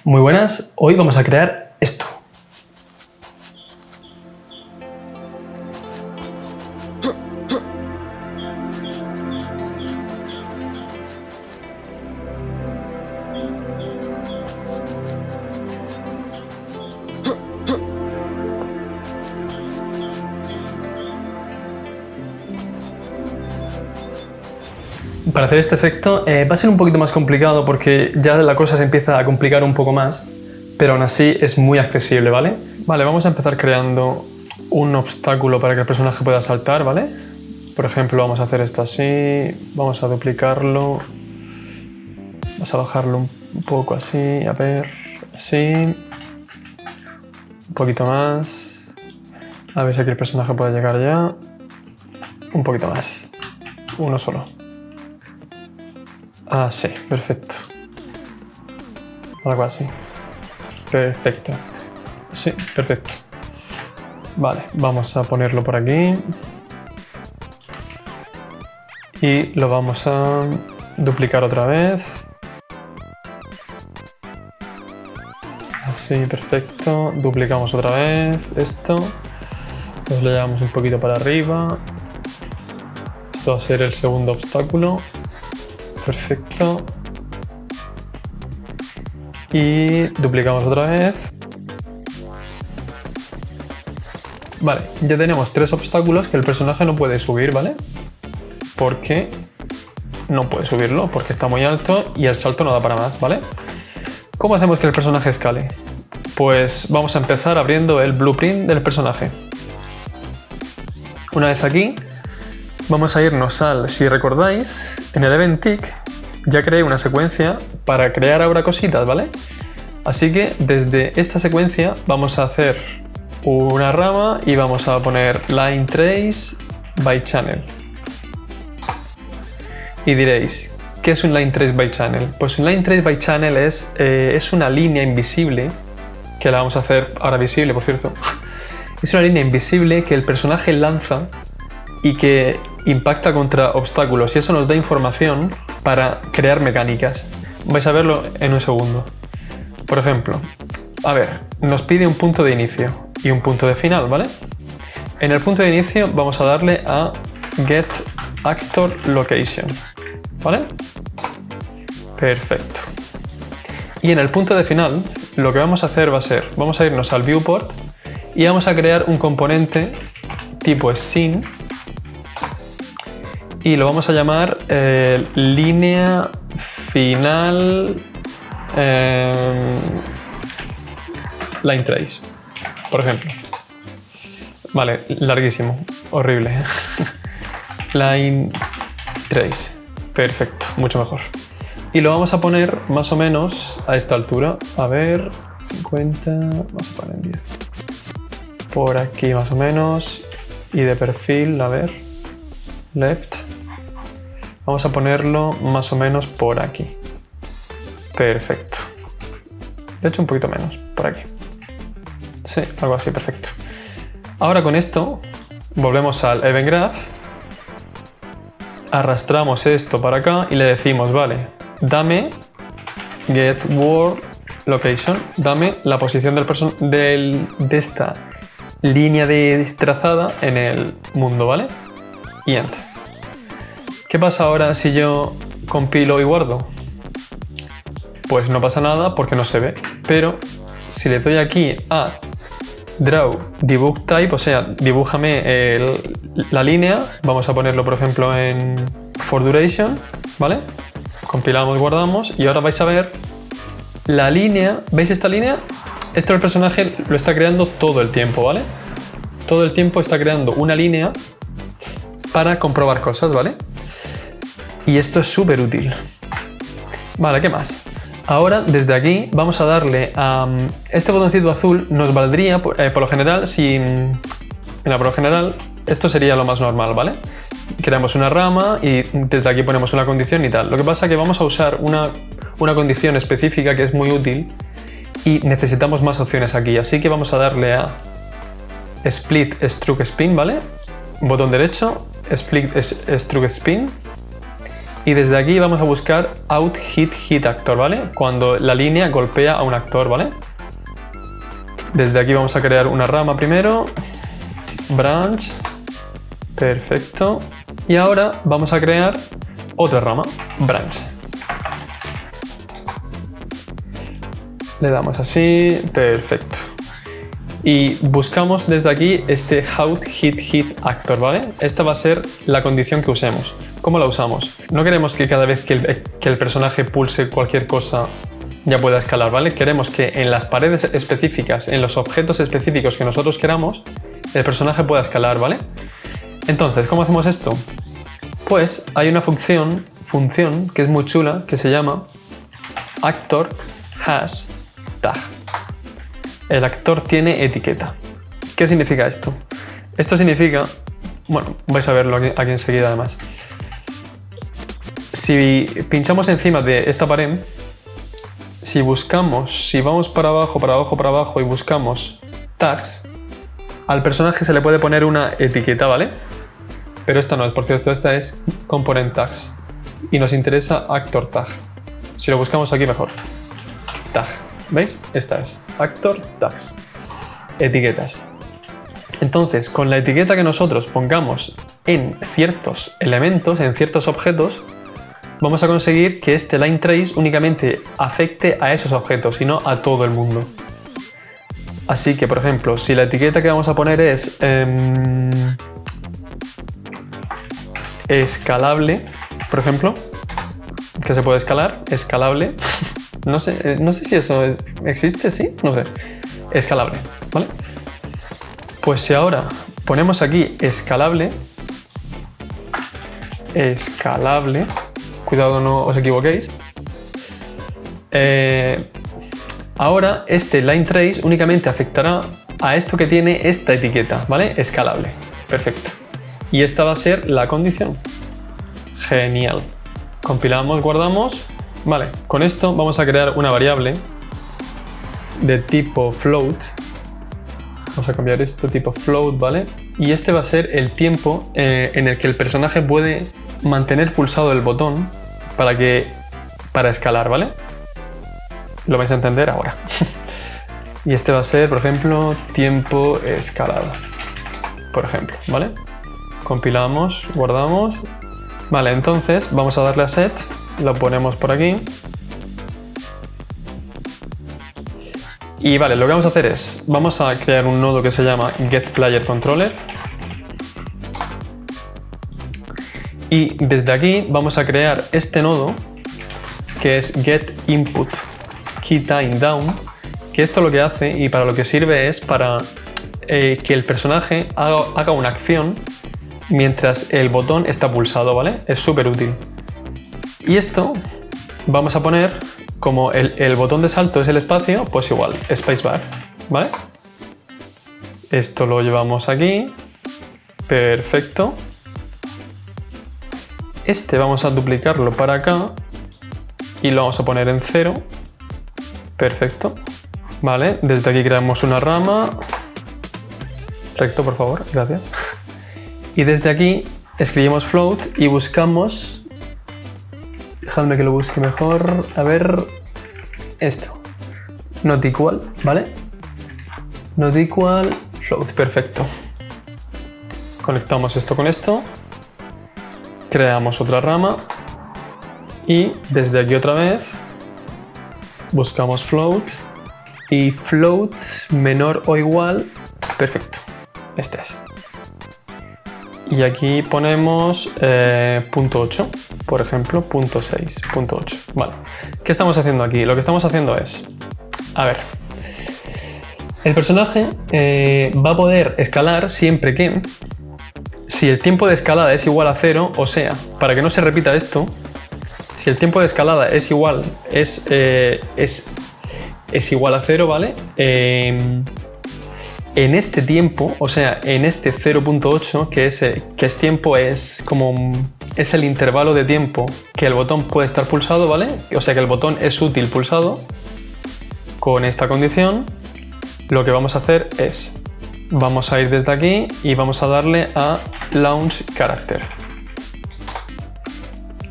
Muy buenas, hoy vamos a crear esto. Para hacer este efecto va a ser un poquito más complicado porque ya la cosa se empieza a complicar un poco más, pero aún así es muy accesible, ¿vale? Vale, vamos a empezar creando un obstáculo para que el personaje pueda saltar, ¿vale? Por ejemplo, vamos a hacer esto así, vamos a duplicarlo, vamos a bajarlo un poco así, a ver, así, un poquito más, a ver si aquí el personaje puede llegar ya, un poquito más, uno solo. Ah, sí, perfecto. Algo así. Perfecto. Sí, perfecto. Vale, vamos a ponerlo por aquí. Y lo vamos a duplicar otra vez. Así, perfecto. Duplicamos otra vez esto. Nos lo llevamos un poquito para arriba. Esto va a ser el segundo obstáculo. Perfecto. Y duplicamos otra vez. Vale, ya tenemos 3 obstáculos que el personaje no puede subir, ¿vale? Porque no puede subirlo, porque está muy alto y el salto no da para más, ¿vale? ¿Cómo hacemos que el personaje escale? Pues vamos a empezar abriendo el blueprint del personaje. Una vez aquí, vamos a irnos al, si recordáis, en el Event Tick ya creé una secuencia para crear ahora cositas, ¿vale? Así que desde esta secuencia vamos a hacer una rama y vamos a poner Line Trace by Channel. Y diréis, ¿qué es un Line Trace by Channel? Pues un Line Trace by Channel es una línea invisible, que la vamos a hacer ahora visible, por cierto. Es una línea invisible que el personaje lanza y que impacta contra obstáculos y eso nos da información para crear mecánicas. Vais a verlo en un segundo. Por ejemplo, a ver, nos pide un punto de inicio y un punto de final, ¿vale? En el punto de inicio vamos a darle a Get Actor Location, ¿vale? Perfecto. Y en el punto de final lo que vamos a hacer va a ser, vamos a irnos al Viewport y vamos a crear un componente tipo Scene y lo vamos a llamar línea final line trace, por ejemplo. Vale, larguísimo, horrible. Line trace, perfecto, mucho mejor. Y lo vamos a poner más o menos a esta altura. A ver, 50, vamos a poner en 10. Por aquí más o menos. Y de perfil, a ver, left. Vamos a ponerlo más o menos por aquí. Perfecto. De hecho, un poquito menos, por aquí. Sí, algo así, perfecto. Ahora con esto, volvemos al Event Graph. Arrastramos esto para acá y le decimos, vale, dame Get World Location, dame la posición de esta línea trazada en el mundo, ¿vale? Y Enter. ¿Qué pasa ahora si yo compilo y guardo? Pues no pasa nada porque no se ve, pero si le doy aquí a Draw Debug Type, o sea, dibújame la línea, vamos a ponerlo por ejemplo en For Duration, ¿vale? Compilamos, guardamos y ahora vais a ver la línea, ¿veis esta línea? Esto el personaje lo está creando todo el tiempo, ¿vale? Todo el tiempo está creando una línea para comprobar cosas, ¿vale? Y esto es súper útil. Vale, ¿qué más? Ahora, desde aquí, vamos a darle a este botoncito azul. Nos valdría, por lo general, por lo general, esto sería lo más normal, ¿vale? Creamos una rama y desde aquí ponemos una condición y tal. Lo que pasa es que vamos a usar una condición específica que es muy útil y necesitamos más opciones aquí. Así que vamos a darle a Split Stroke Spin, ¿vale? Botón derecho, Split Stroke Spin. Y desde aquí vamos a buscar out hit actor, ¿vale? Cuando la línea golpea a un actor, ¿vale? Desde aquí vamos a crear una rama primero. Branch. Perfecto. Y ahora vamos a crear otra rama. Branch. Le damos así. Perfecto. Y buscamos desde aquí este out hit actor, ¿vale? Esta va a ser la condición que usemos. ¿Cómo la usamos? No queremos que cada vez que el personaje pulse cualquier cosa ya pueda escalar, ¿vale? Queremos que en las paredes específicas, en los objetos específicos que nosotros queramos, el personaje pueda escalar, ¿vale? Entonces, ¿cómo hacemos esto? Pues hay una función que es muy chula, que se llama actor has tag. El actor tiene etiqueta. ¿Qué significa esto? Esto significa, bueno, vais a verlo aquí enseguida además. Si pinchamos encima de esta pared, si vamos para abajo y buscamos tags, al personaje se le puede poner una etiqueta, ¿vale? Pero esta no es, por cierto, esta es component tags. Y nos interesa actor tag. Si lo buscamos aquí mejor. Tag. ¿Veis? Esta es actor tags. Etiquetas. Entonces, con la etiqueta que nosotros pongamos en ciertos elementos, en ciertos objetos, vamos a conseguir que este line trace únicamente afecte a esos objetos y no a todo el mundo. Así que, por ejemplo, si la etiqueta que vamos a poner es escalable, por ejemplo, que se puede escalar, escalable. No sé si eso existe, ¿sí? No sé. Escalable, ¿vale? Pues si ahora ponemos aquí escalable, cuidado no os equivoquéis, ahora este line trace únicamente afectará a esto que tiene esta etiqueta, ¿vale? Escalable. Perfecto. Y esta va a ser la condición. Genial. Compilamos, guardamos. Vale, con esto vamos a crear una variable de tipo float. Vamos a cambiar esto, tipo float, ¿vale? Y este va a ser el tiempo en el que el personaje puede mantener pulsado el botón para escalar, ¿vale? Lo vais a entender ahora. Y este va a ser, por ejemplo, tiempo escalado. Por ejemplo, ¿vale? Compilamos, guardamos. Vale, entonces vamos a darle a set. Lo ponemos por aquí. Y vale, lo que vamos a hacer es, vamos a crear un nodo que se llama getPlayerController. Y desde aquí vamos a crear este nodo que es getInputKeyTimeDown, que esto lo que hace y para lo que sirve es para que el personaje haga una acción mientras el botón está pulsado, ¿vale? Es súper útil. Y esto vamos a poner, como el botón de salto es el espacio, pues igual, spacebar, ¿vale? Esto lo llevamos aquí. Perfecto. Este vamos a duplicarlo para acá y lo vamos a poner en 0. Perfecto. Vale, desde aquí creamos una rama. Recto, por favor, gracias. Y desde aquí escribimos float y buscamos... Dejadme que lo busque mejor. A ver... Esto. Not equal, ¿vale? Not equal float, perfecto. Conectamos esto con esto. Creamos otra rama. Y desde aquí otra vez buscamos float. Y float menor o igual. Perfecto. Este es. Y aquí ponemos punto 8, por ejemplo, punto 6, punto 8. Vale. ¿Qué estamos haciendo aquí? Lo que estamos haciendo es... A ver. El personaje va a poder escalar siempre que... Si el tiempo de escalada es igual a 0, o sea, para que no se repita esto, si el tiempo de escalada es igual a 0, ¿vale? En este tiempo, o sea, en este 0.8, que es tiempo, es el intervalo de tiempo que el botón puede estar pulsado, ¿vale? O sea que el botón es útil pulsado. Con esta condición, lo que vamos a hacer es, vamos a ir desde aquí y vamos a darle a launch character.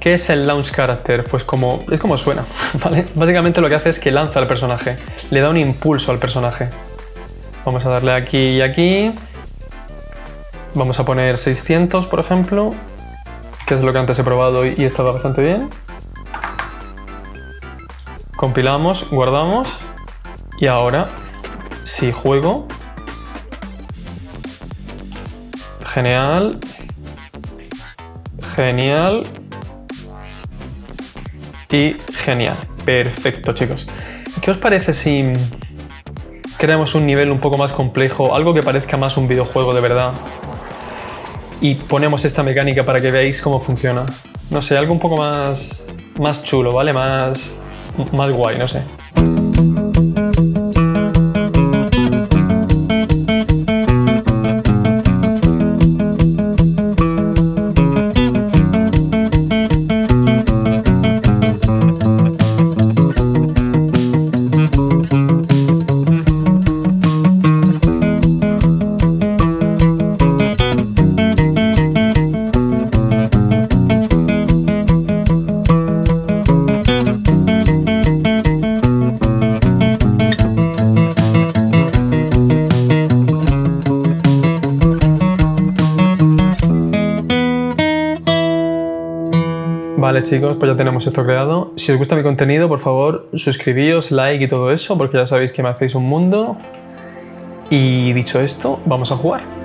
¿Qué es el launch character? Pues es como suena, ¿vale? Básicamente lo que hace es que lanza al personaje, le da un impulso al personaje. Vamos a darle aquí y aquí. Vamos a poner 600, por ejemplo, que es lo que antes he probado y estaba bastante bien. Compilamos, guardamos y ahora, si juego, genial, genial y genial. Perfecto, chicos. ¿Qué os parece si creamos un nivel un poco más complejo, algo que parezca más un videojuego de verdad? Y ponemos esta mecánica para que veáis cómo funciona. No sé, algo un poco más chulo, ¿vale? Más guay, no sé. Vale, chicos, pues ya tenemos esto creado. Si os gusta mi contenido, por favor, suscribíos, like y todo eso, porque ya sabéis que me hacéis un mundo. Y dicho esto, vamos a jugar.